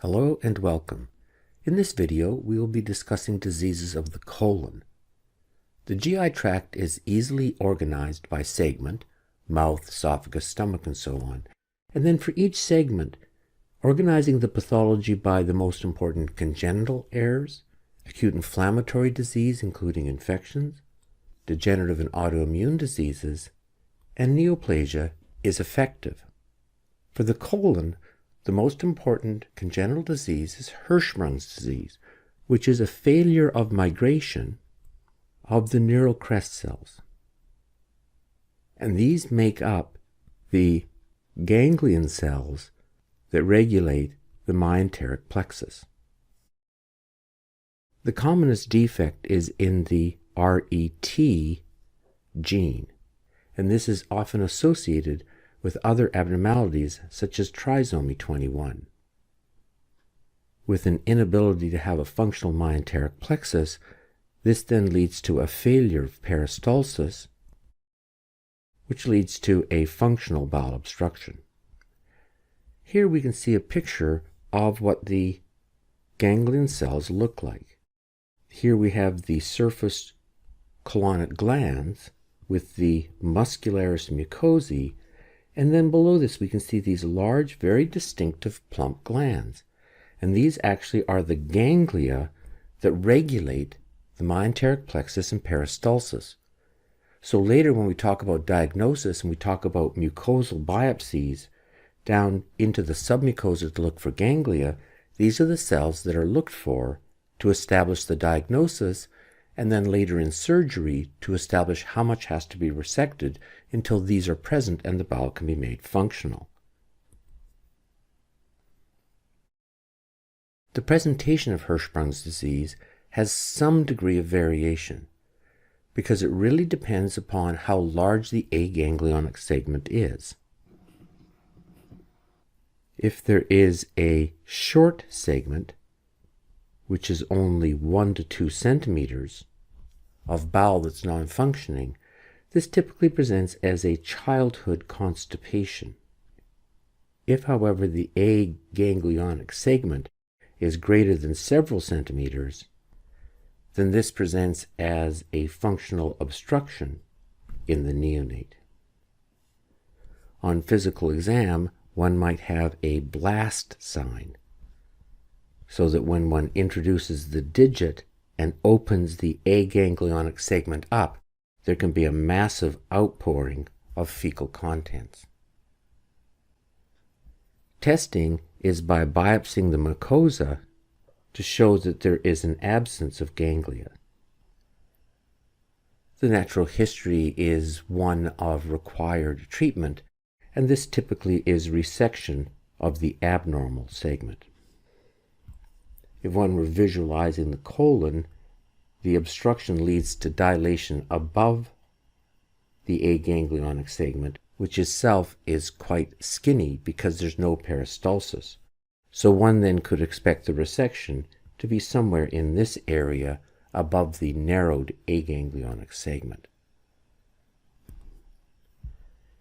Hello and welcome. In this video, we will be discussing diseases of the colon. The GI tract is easily organized by segment, mouth, esophagus, stomach, and so on. And then for each segment, organizing the pathology by the most important congenital errors, acute inflammatory disease, including infections, degenerative and autoimmune diseases, and neoplasia is effective. For the colon, the most important congenital disease is Hirschsprung's disease, which is a failure of migration of the neural crest cells. And these make up the ganglion cells that regulate the myenteric plexus. The commonest defect is in the RET gene, and this is often associated with other abnormalities such as trisomy 21. With an inability to have a functional myenteric plexus, this then leads to a failure of peristalsis, which leads to a functional bowel obstruction. Here we can see a picture of what the ganglion cells look like. Here we have the surface colonic glands with the muscularis mucosae, and then below this we can see these large, very distinctive plump glands. And these actually are the ganglia that regulate the myenteric plexus and peristalsis. So later when we talk about diagnosis and we talk about mucosal biopsies down into the submucosa to look for ganglia, these are the cells that are looked for to establish the diagnosis, and then later in surgery to establish how much has to be resected until these are present and the bowel can be made functional. The presentation of Hirschsprung's disease has some degree of variation because it really depends upon how large the aganglionic segment is. If there is a short segment, which is only 1 to 2 centimeters of bowel that's non-functioning, this typically presents as a childhood constipation. If, however, the aganglionic segment is greater than several centimeters, then this presents as a functional obstruction in the neonate. On physical exam, one might have a blast sign, so that when one introduces the digit and opens the aganglionic segment up, there can be a massive outpouring of fecal contents. Testing is by biopsying the mucosa to show that there is an absence of ganglia. The natural history is one of required treatment, and this typically is resection of the abnormal segment. If one were visualizing the colon, the obstruction leads to dilation above the aganglionic segment, which itself is quite skinny because there's no peristalsis. So one then could expect the resection to be somewhere in this area above the narrowed aganglionic segment.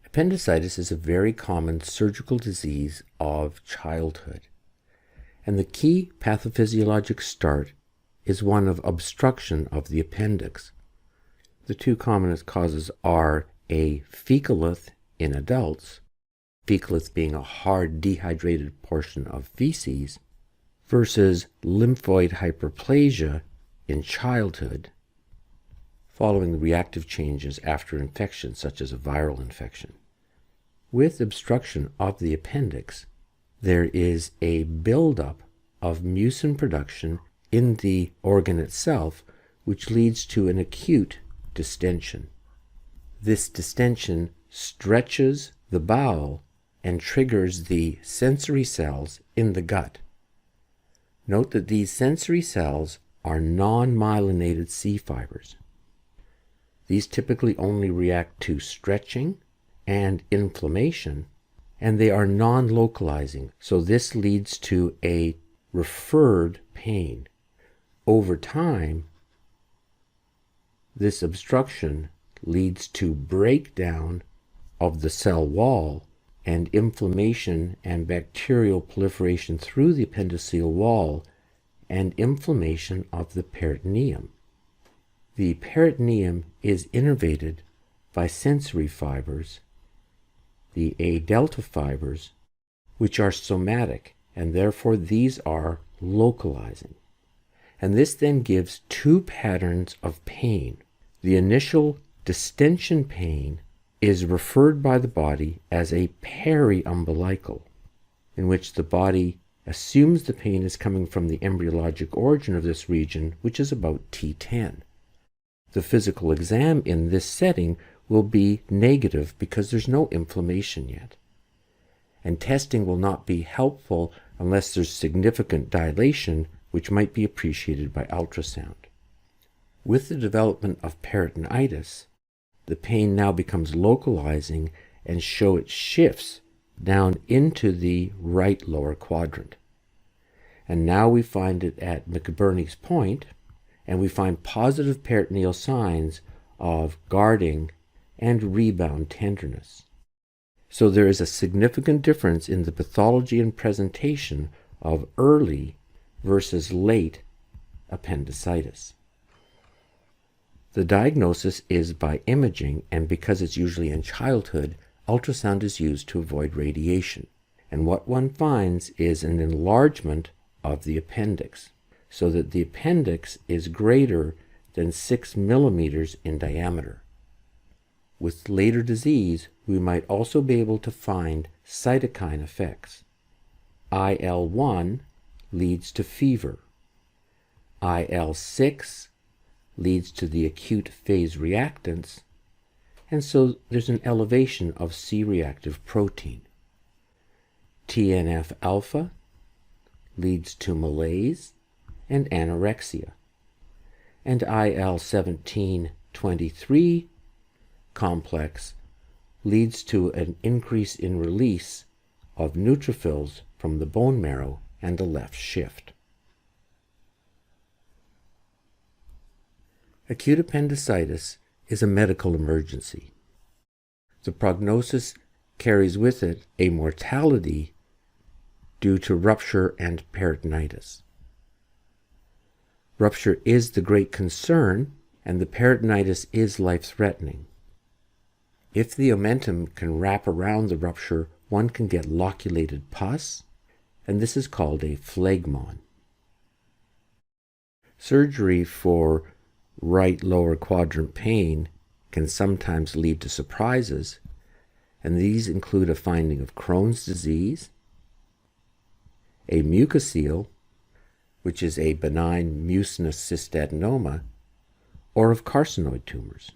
Appendicitis is a very common surgical disease of childhood, and the key pathophysiologic start is one of obstruction of the appendix. The two commonest causes are a fecalith in adults, fecalith being a hard dehydrated portion of feces, versus lymphoid hyperplasia in childhood following the reactive changes after infection, such as a viral infection. With obstruction of the appendix, there is a buildup of mucin production in the organ itself, which leads to an acute distension. This distension stretches the bowel and triggers the sensory cells in the gut. Note that these sensory cells are non-myelinated C fibers. These typically only react to stretching and inflammation, and they are non-localizing, so this leads to a referred pain. Over time, this obstruction leads to breakdown of the cell wall and inflammation and bacterial proliferation through the appendiceal wall and inflammation of the peritoneum. The peritoneum is innervated by sensory fibers, the A delta fibers, which are somatic, and therefore these are localizing. And this then gives two patterns of pain. The initial distension pain is referred by the body as a periumbilical, in which the body assumes the pain is coming from the embryologic origin of this region, which is about T10. The physical exam in this setting will be negative because there's no inflammation yet. And testing will not be helpful unless there's significant dilation, which might be appreciated by ultrasound. With the development of peritonitis, the pain now becomes localizing and it shifts down into the right lower quadrant. And now we find it at McBurney's point, and we find positive peritoneal signs of guarding and rebound tenderness. So there is a significant difference in the pathology and presentation of early versus late appendicitis. The diagnosis is by imaging, and because it's usually in childhood, ultrasound is used to avoid radiation. And what one finds is an enlargement of the appendix, so that the appendix is greater than 6 millimeters in diameter. With later disease, we might also be able to find cytokine effects. IL-1 leads to fever. IL-6 leads to the acute phase reactants, and so there's an elevation of C-reactive protein. TNF-alpha leads to malaise and anorexia, and IL-17-23 complex leads to an increase in release of neutrophils from the bone marrow and a left shift. Acute appendicitis is a medical emergency. The prognosis carries with it a mortality due to rupture and peritonitis. Rupture is the great concern, and the peritonitis is life-threatening. If the omentum can wrap around the rupture, one can get loculated pus, and this is called a phlegmon. Surgery for right lower quadrant pain can sometimes lead to surprises, and these include a finding of Crohn's disease, a mucocele, which is a benign mucinous cystadenoma, or of carcinoid tumors.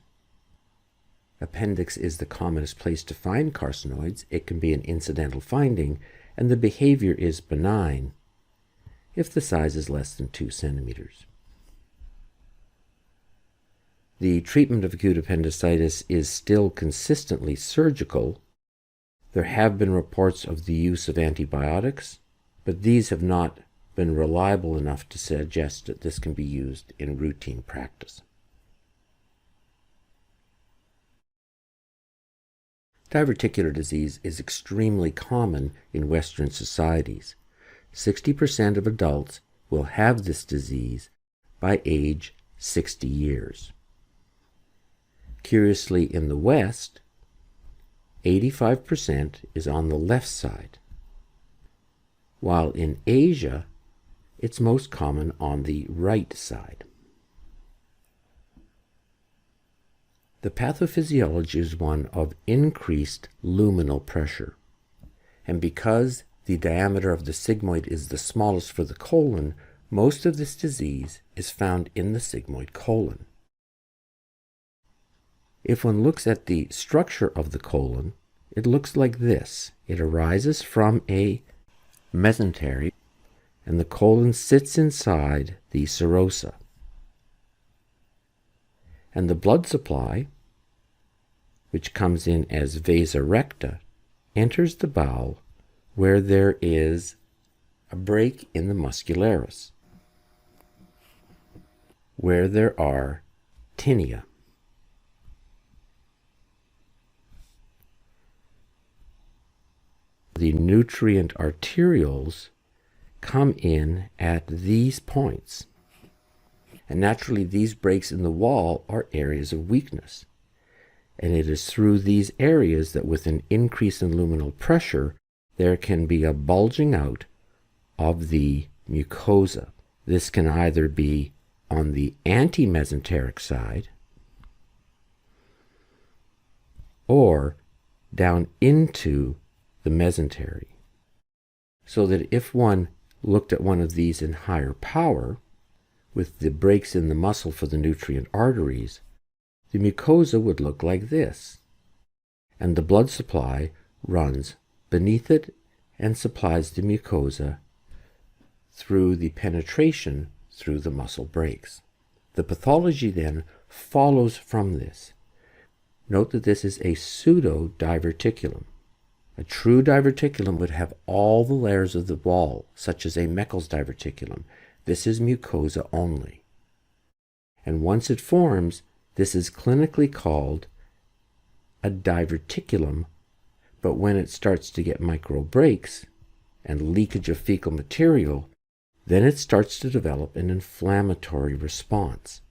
Appendix is the commonest place to find carcinoids. It can be an incidental finding, and the behavior is benign if the size is less than 2 centimeters. The treatment of acute appendicitis is still consistently surgical. There have been reports of the use of antibiotics, but these have not been reliable enough to suggest that this can be used in routine practice. Diverticular disease is extremely common in Western societies. 60% of adults will have this disease by age 60 years. Curiously, in the West, 85% is on the left side, while in Asia, it's most common on the right side. The pathophysiology is one of increased luminal pressure, and because the diameter of the sigmoid is the smallest for the colon, most of this disease is found in the sigmoid colon. If one looks at the structure of the colon, it looks like this. It arises from a mesentery, and the colon sits inside the serosa. And the blood supply, which comes in as vasa recta, enters the bowel where there is a break in the muscularis, where there are tinea. nutrient arterioles come in at these points. And naturally, these breaks in the wall are areas of weakness. And it is through these areas that with an increase in luminal pressure, there can be a bulging out of the mucosa. This can either be on the antimesenteric side or down into the mesentery. So that if one looked at one of these in higher power, with the breaks in the muscle for the nutrient arteries, the mucosa would look like this, and the blood supply runs beneath it and supplies the mucosa through the penetration through the muscle breaks. The pathology then follows from this. Note that this is a pseudo-diverticulum. A true diverticulum would have all the layers of the wall, such as a Meckel's diverticulum. This is mucosa only. And once it forms, this is clinically called a diverticulum, but when it starts to get micro breaks and leakage of fecal material, then it starts to develop an inflammatory response.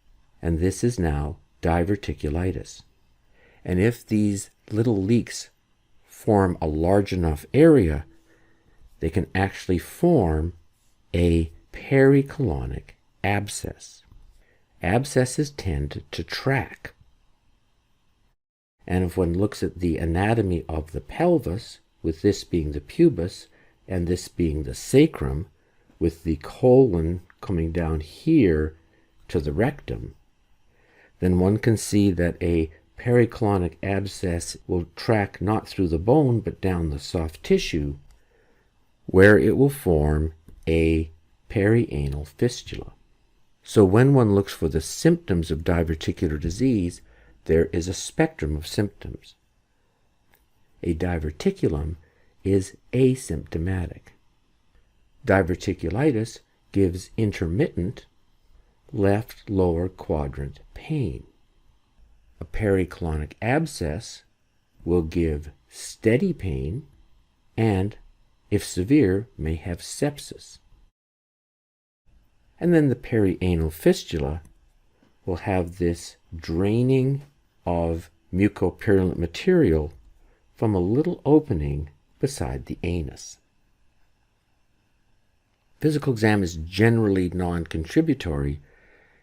And this is now diverticulitis. And if these little leaks form a large enough area, they can actually form a pericolonic abscess. Abscesses tend to track. And if one looks at the anatomy of the pelvis, with this being the pubis and this being the sacrum, with the colon coming down here to the rectum, then one can see that a pericolonic abscess will track not through the bone but down the soft tissue, where it will form a perianal fistula. So when one looks for the symptoms of diverticular disease, there is a spectrum of symptoms. A diverticulum is asymptomatic. Diverticulitis gives intermittent left lower quadrant pain. A pericolonic abscess will give steady pain and, if severe, may have sepsis. And then the perianal fistula will have this draining of mucopurulent material from a little opening beside the anus. Physical exam is generally non-contributory,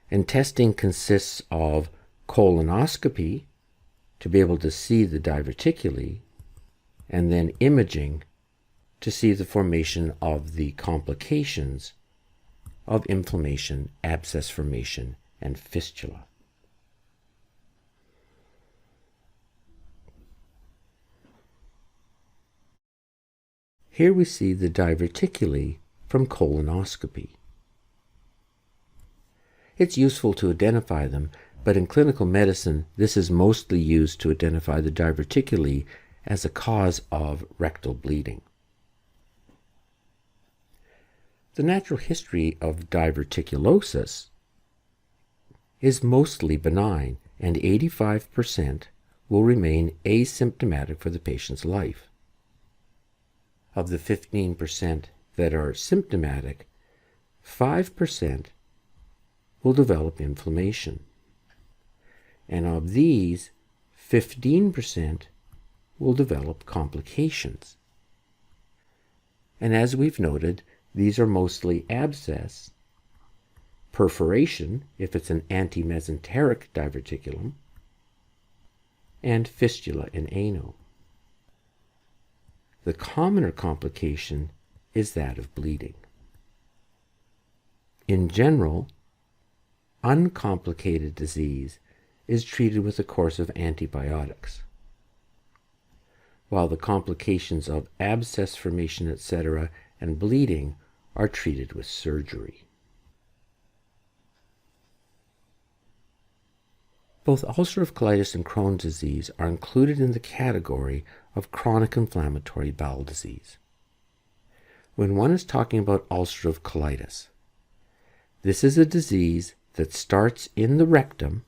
and testing consists of colonoscopy to be able to see the diverticuli, and then imaging to see the formation of the complications of inflammation, abscess formation, and fistula. Here we see the diverticuli from colonoscopy. It's useful to identify them, but in clinical medicine, this is mostly used to identify the diverticuli as a cause of rectal bleeding. The natural history of diverticulosis is mostly benign, and 85% will remain asymptomatic for the patient's life. Of the 15% that are symptomatic, 5% will develop inflammation. And of these, 15% will develop complications. And as we've noted, these are mostly abscess, perforation, if it's an antimesenteric diverticulum, and fistula in ano. The commoner complication is that of bleeding. In general, uncomplicated disease is treated with a course of antibiotics, while the complications of abscess formation, etc., and bleeding are treated with surgery. Both ulcerative colitis and Crohn's disease are included in the category of chronic inflammatory bowel disease. When one is talking about ulcerative colitis, this is a disease that starts in the rectum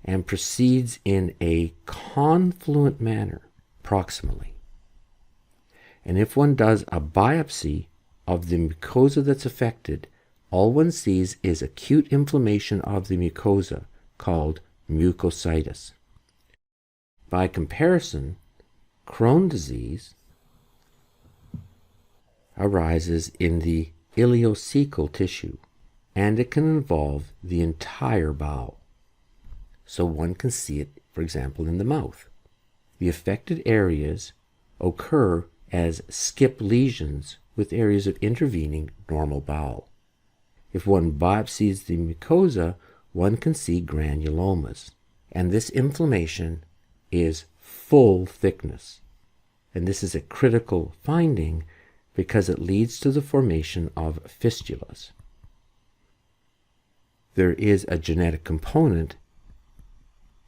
and proceeds in a confluent manner proximally. And if one does a biopsy of the mucosa that's affected, all one sees is acute inflammation of the mucosa called mucositis. By comparison, Crohn's disease arises in the ileocecal tissue, and it can involve the entire bowel. So one can see it, for example, in the mouth. The affected areas occur as skip lesions with areas of intervening normal bowel. If one biopsies the mucosa, one can see granulomas, and this inflammation is full thickness. And this is a critical finding because it leads to the formation of fistulas. There is a genetic component,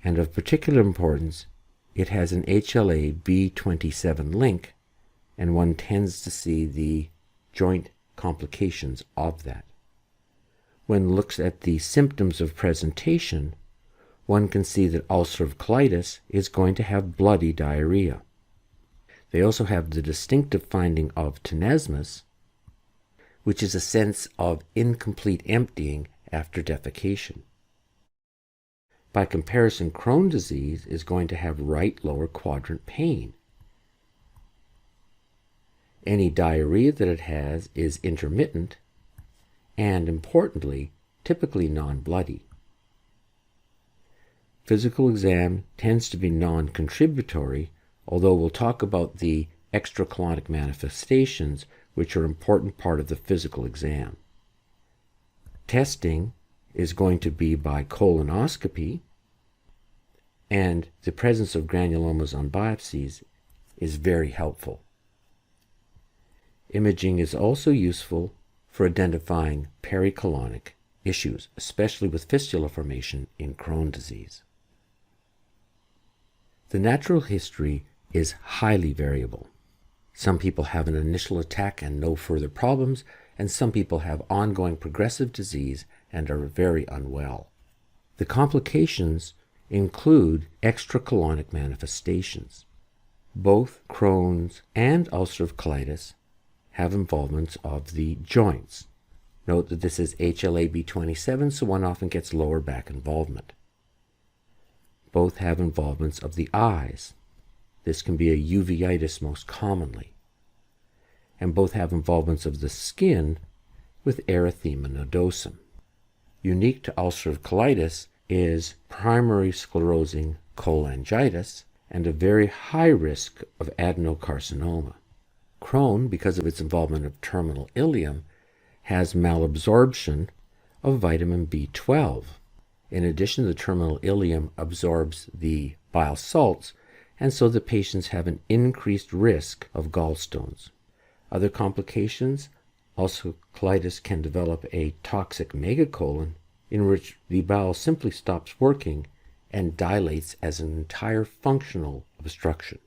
and of particular importance, it has an HLA-B27 link, and one tends to see the joint complications of that. When one looks at the symptoms of presentation, one can see that ulcerative colitis is going to have bloody diarrhea. They also have the distinctive finding of tenesmus, which is a sense of incomplete emptying after defecation. By comparison, Crohn's disease is going to have right lower quadrant pain. Any diarrhea that it has is intermittent and, importantly, typically non-bloody. Physical exam tends to be non-contributory, although we'll talk about the extracolonic manifestations, which are an important part of the physical exam. Testing is going to be by colonoscopy, and the presence of granulomas on biopsies is very helpful. Imaging is also useful for identifying pericolonic issues, especially with fistula formation in Crohn's disease. The natural history is highly variable. Some people have an initial attack and no further problems, and some people have ongoing progressive disease and are very unwell. The complications include extracolonic manifestations. Both Crohn's and ulcerative colitis have involvements of the joints. Note that this is HLA-B27, so one often gets lower back involvement. Both have involvements of the eyes. This can be a uveitis most commonly. And both have involvements of the skin with erythema nodosum. Unique to ulcerative colitis is primary sclerosing cholangitis and a very high risk of adenocarcinoma. Crohn, because of its involvement of terminal ileum, has malabsorption of vitamin B12. In addition, the terminal ileum absorbs the bile salts, and so the patients have an increased risk of gallstones. Other complications, ulcerative colitis can develop a toxic megacolon in which the bowel simply stops working and dilates as an entire functional obstruction.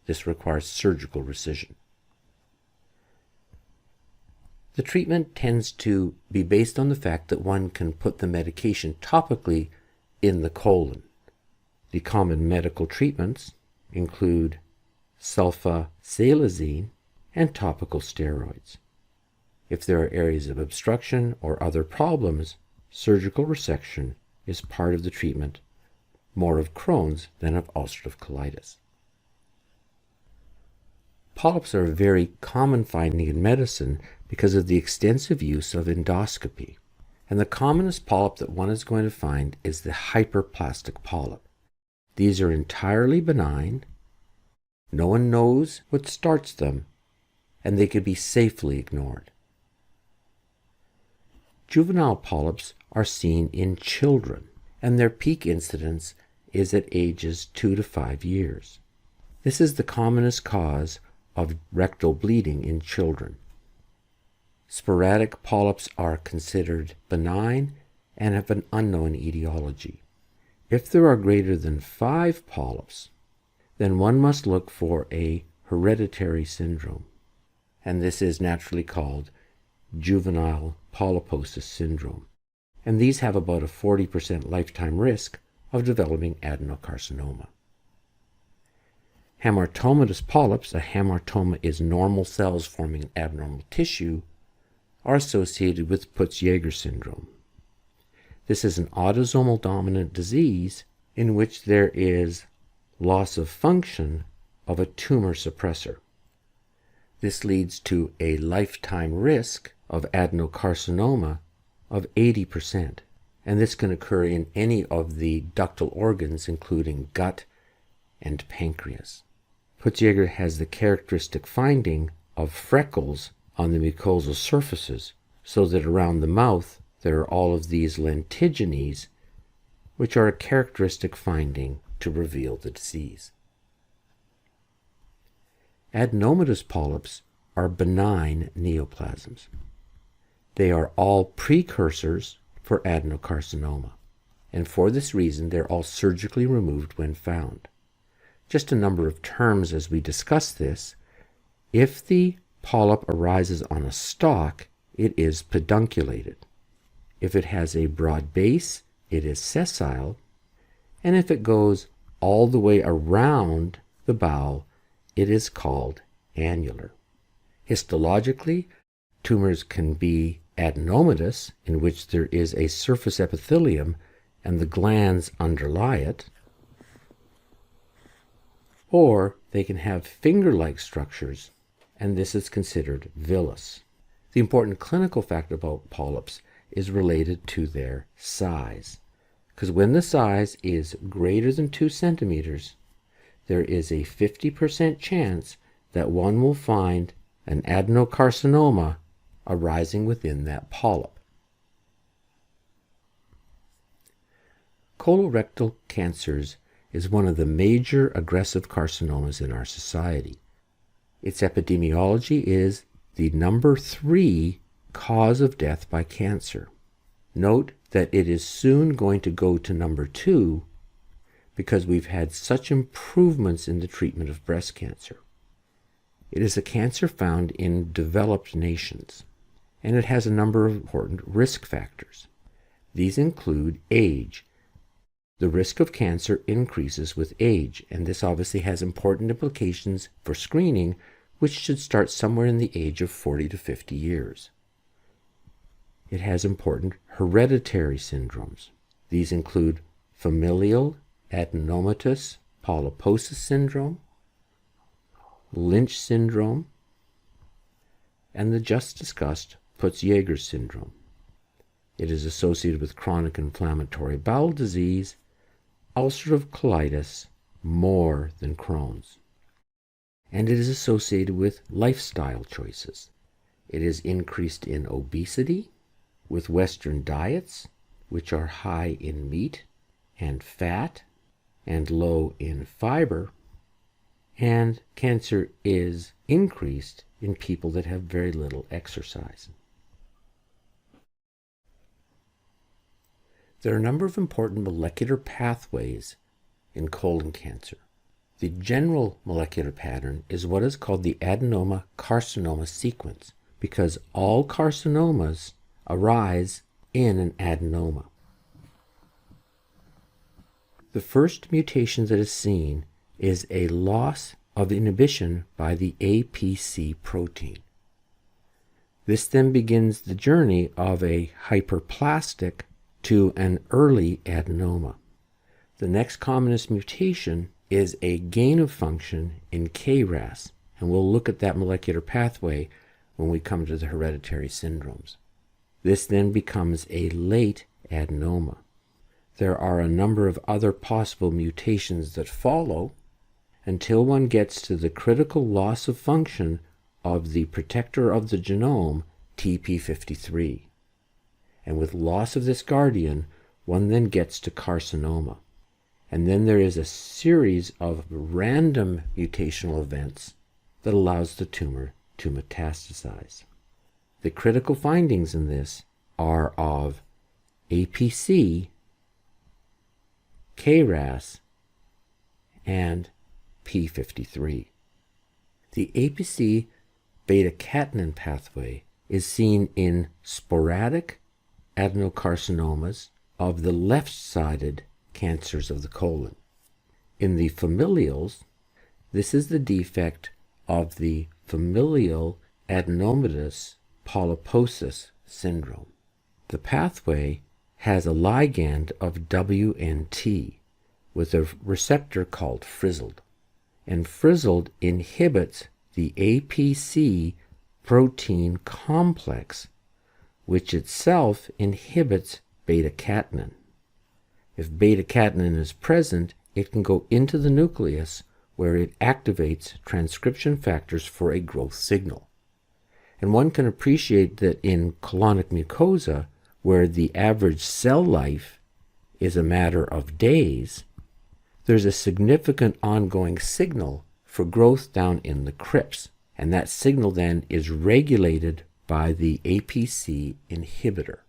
This requires surgical resection. The treatment tends to be based on the fact that one can put the medication topically in the colon. The common medical treatments include sulfasalazine and topical steroids. If there are areas of obstruction or other problems, surgical resection is part of the treatment, more of Crohn's than of ulcerative colitis. Polyps are a very common finding in medicine because of the extensive use of endoscopy. And the commonest polyp that one is going to find is the hyperplastic polyp. These are entirely benign. No one knows what starts them, and they can be safely ignored. Juvenile polyps are seen in children, and their peak incidence is at ages 2 to 5 years. This is the commonest cause of rectal bleeding in children. Sporadic polyps are considered benign and have an unknown etiology. If there are greater than 5 polyps, then one must look for a hereditary syndrome, and this is naturally called juvenile polyposis syndrome. And these have about a 40% lifetime risk of developing adenocarcinoma. Hamartomatous polyps, a hamartoma is normal cells forming abnormal tissue, are associated with Peutz-Jeghers syndrome. This is an autosomal dominant disease in which there is loss of function of a tumor suppressor. This leads to a lifetime risk of adenocarcinoma of 80%, and this can occur in any of the ductal organs, including gut and pancreas. Peutz-Jeghers has the characteristic finding of freckles on the mucosal surfaces, so that around the mouth there are all of these lentigines, which are a characteristic finding to reveal the disease. Adenomatous polyps are benign neoplasms. They are all precursors for adenocarcinoma, and for this reason they're all surgically removed when found. Just a number of terms as we discuss this. If the polyp arises on a stalk, it is pedunculated. If it has a broad base, it is sessile. And if it goes all the way around the bowel, it is called annular. Histologically, tumors can be adenomatous, in which there is a surface epithelium and the glands underlie it, or they can have finger-like structures, and this is considered villous. The important clinical fact about polyps is related to their size, because when the size is greater than 2 centimeters, there is a 50% chance that one will find an adenocarcinoma arising within that polyp. Colorectal cancers is one of the major aggressive carcinomas in our society. Its epidemiology is the number 3 cause of death by cancer. Note that it is soon going to go to number 2 because we've had such improvements in the treatment of breast cancer. It is a cancer found in developed nations, and it has a number of important risk factors. These include age. The risk of cancer increases with age, and this obviously has important implications for screening, which should start somewhere in the age of 40 to 50 years. It has important hereditary syndromes. These include familial adenomatous polyposis syndrome, Lynch syndrome, and the just discussed Peutz-Jeghers syndrome. It is associated with chronic inflammatory bowel disease, ulcerative colitis, more than Crohn's. And it is associated with lifestyle choices. It is increased in obesity, with Western diets, which are high in meat and fat and low in fiber, and cancer is increased in people that have very little exercise. There are a number of important molecular pathways in colon cancer. The general molecular pattern is what is called the adenoma-carcinoma sequence, because all carcinomas arise in an adenoma. The first mutation that is seen is a loss of inhibition by the APC protein. This then begins the journey of a hyperplastic to an early adenoma. The next commonest mutation is a gain of function in KRAS, and we'll look at that molecular pathway when we come to the hereditary syndromes. This then becomes a late adenoma. There are a number of other possible mutations that follow until one gets to the critical loss of function of the protector of the genome, TP53. And with loss of this guardian, one then gets to carcinoma. And then there is a series of random mutational events that allows the tumor to metastasize. The critical findings in this are of APC, KRAS, and P53. The APC beta-catenin pathway is seen in sporadic adenocarcinomas of the left-sided cancers of the colon. In the familials, This is the defect of the familial adenomatous polyposis syndrome. The pathway has a ligand of WNT with a receptor called frizzled, and frizzled inhibits the APC protein complex, which itself inhibits beta-catenin. If beta-catenin is present, it can go into the nucleus where it activates transcription factors for a growth signal. And one can appreciate that in colonic mucosa, where the average cell life is a matter of days, there's a significant ongoing signal for growth down in the crypts, and that signal then is regulated by the APC inhibitor.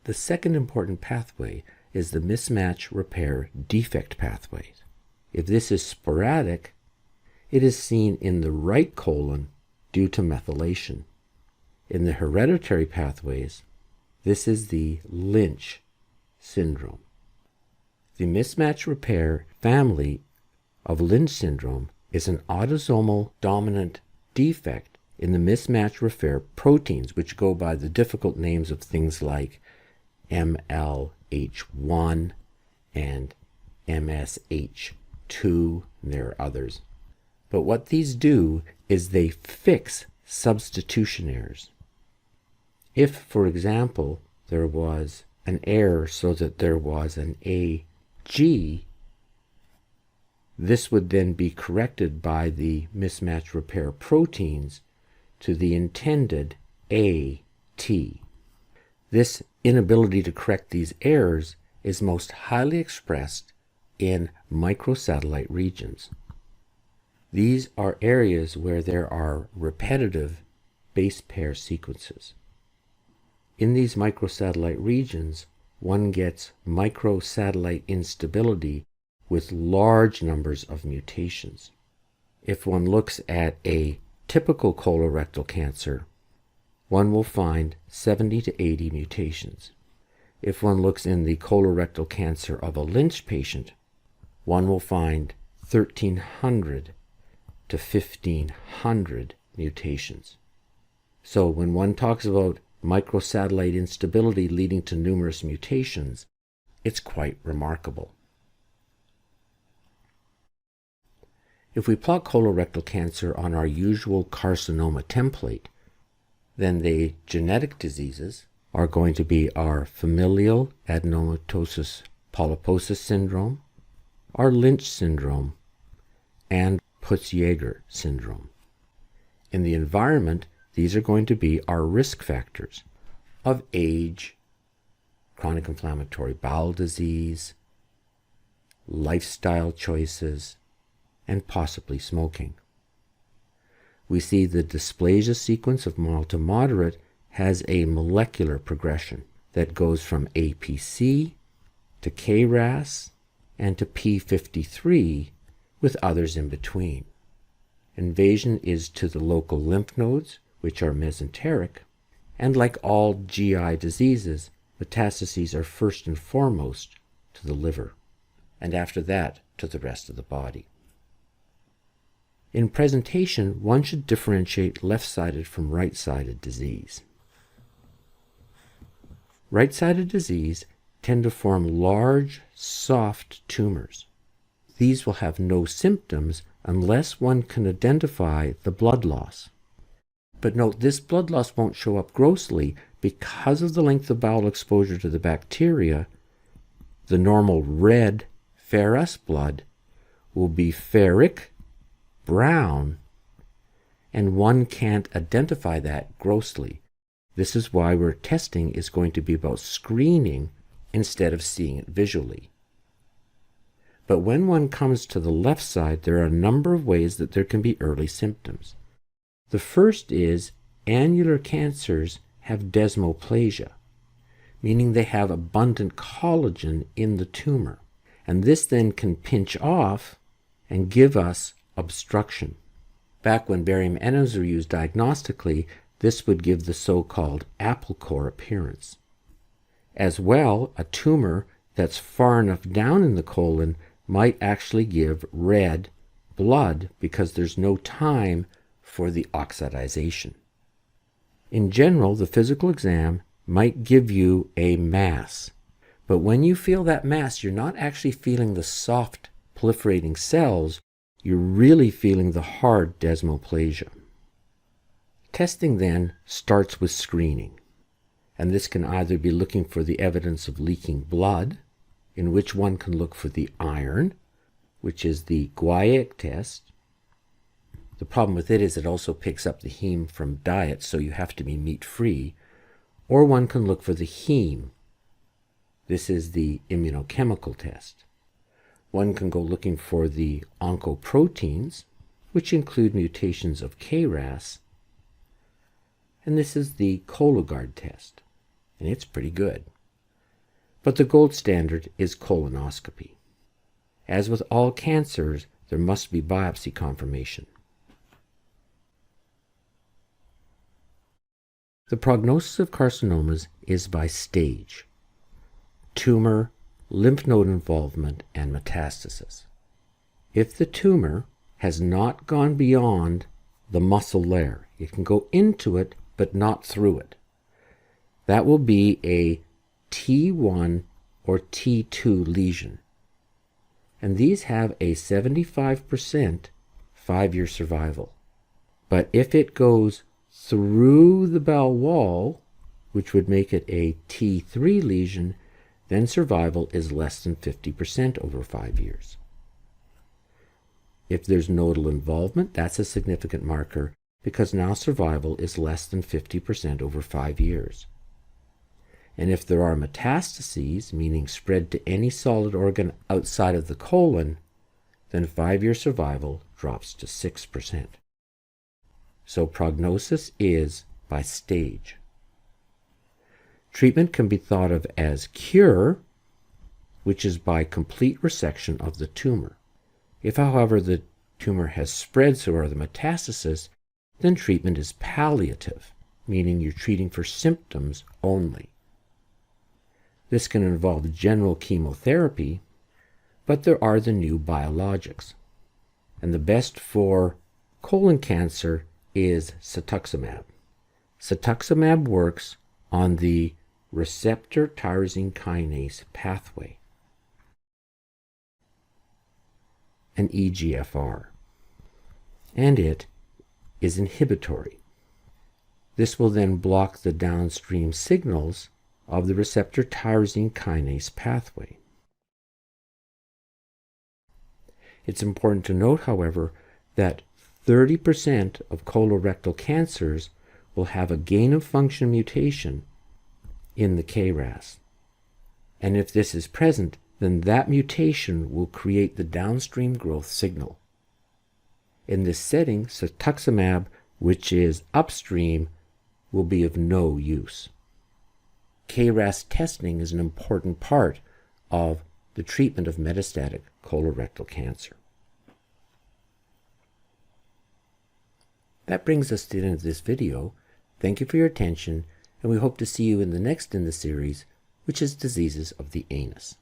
The second important pathway is the mismatch repair defect pathway. If this is sporadic, it is seen in the right colon due to methylation. In the hereditary pathways, this is the Lynch syndrome. The mismatch repair family of Lynch syndrome is an autosomal dominant defect in the mismatch repair proteins, which go by the difficult names of things like MLH1 and MSH2, and there are others. But what these do is they fix substitution errors. If, for example, there was an error so that there was an AG, this would then be corrected by the mismatch repair proteins to the intended AT. This inability to correct these errors is most highly expressed in microsatellite regions. These are areas where there are repetitive base pair sequences. In these microsatellite regions, one gets microsatellite instability with large numbers of mutations. If one looks at a typical colorectal cancer, one will find 70 to 80 mutations. If one looks in the colorectal cancer of a Lynch patient, one will find 1,300 to 1,500 mutations. So when one talks about microsatellite instability leading to numerous mutations, it's quite remarkable. If we plot colorectal cancer on our usual carcinoma template, then the genetic diseases are going to be our familial adenomatosis polyposis syndrome, our Lynch syndrome, and Peutz-Jeghers syndrome. In the environment, these are going to be our risk factors of age, chronic inflammatory bowel disease, lifestyle choices, and possibly smoking. We see the dysplasia sequence of mild to moderate has a molecular progression that goes from APC to KRAS and to P53 with others in between. Invasion is to the local lymph nodes, which are mesenteric, and like all GI diseases, metastases are first and foremost to the liver, and after that to the rest of the body. In presentation, one should differentiate left-sided from right-sided disease. Right-sided disease tend to form large, soft tumors. These will have no symptoms unless one can identify the blood loss. But note, this blood loss won't show up grossly because of the length of bowel exposure to the bacteria. The normal red ferrous blood will be ferric, brown, and one can't identify that grossly. This is why our testing is going to be about screening instead of seeing it visually. But when one comes to the left side, there are a number of ways that there can be early symptoms. The first is annular cancers have desmoplasia, meaning they have abundant collagen in the tumor. And this then can pinch off and give us obstruction. Back when barium NMs were used diagnostically, this would give the so-called apple core appearance. As well, a tumor that's far enough down in the colon might actually give red blood because there's no time for the oxidization. In general, the physical exam might give you a mass, but when you feel that mass, you're not actually feeling the soft proliferating cells, you're really feeling the hard desmoplasia. Testing then starts with screening, and this can either be looking for the evidence of leaking blood, in which one can look for the iron, which is the guaiac test. The problem with it is it also picks up the heme from diet, so you have to be meat-free, or one can look for the heme. This is the immunochemical test. One can go looking for the oncoproteins, which include mutations of KRAS, and this is the Cologuard test, and it's pretty good. But the gold standard is colonoscopy. As with all cancers, there must be biopsy confirmation. The prognosis of carcinomas is by stage: tumor, lymph node involvement, and metastasis. If the tumor has not gone beyond the muscle layer, it can go into it but not through it. That will be a T1 or T2 lesion. And these have a 75% 5-year survival. But if it goes through the bowel wall, which would make it a T3 lesion, then survival is less than 50% over 5 years. If there's nodal involvement, that's a significant marker, because now survival is less than 50% over 5 years. And if there are metastases, meaning spread to any solid organ outside of the colon, then 5-year survival drops to 6%. So prognosis is by stage. Treatment can be thought of as cure, which is by complete resection of the tumor. If, however, the tumor has spread, so are the metastases, then treatment is palliative, meaning you're treating for symptoms only. This can involve general chemotherapy, but there are the new biologics. And the best for colon cancer is cetuximab. Cetuximab works on the receptor tyrosine kinase pathway, an EGFR, and it is inhibitory. This will then block the downstream signals of the receptor tyrosine kinase pathway. It's important to note, however, that 30% of colorectal cancers will have a gain-of-function mutation in the KRAS. And if this is present, then that mutation will create the downstream growth signal. In this setting, cetuximab, which is upstream, will be of no use. KRAS testing is an important part of the treatment of metastatic colorectal cancer. That brings us to the end of this video. Thank you for your attention, and we hope to see you in the next in the series, which is diseases of the anus.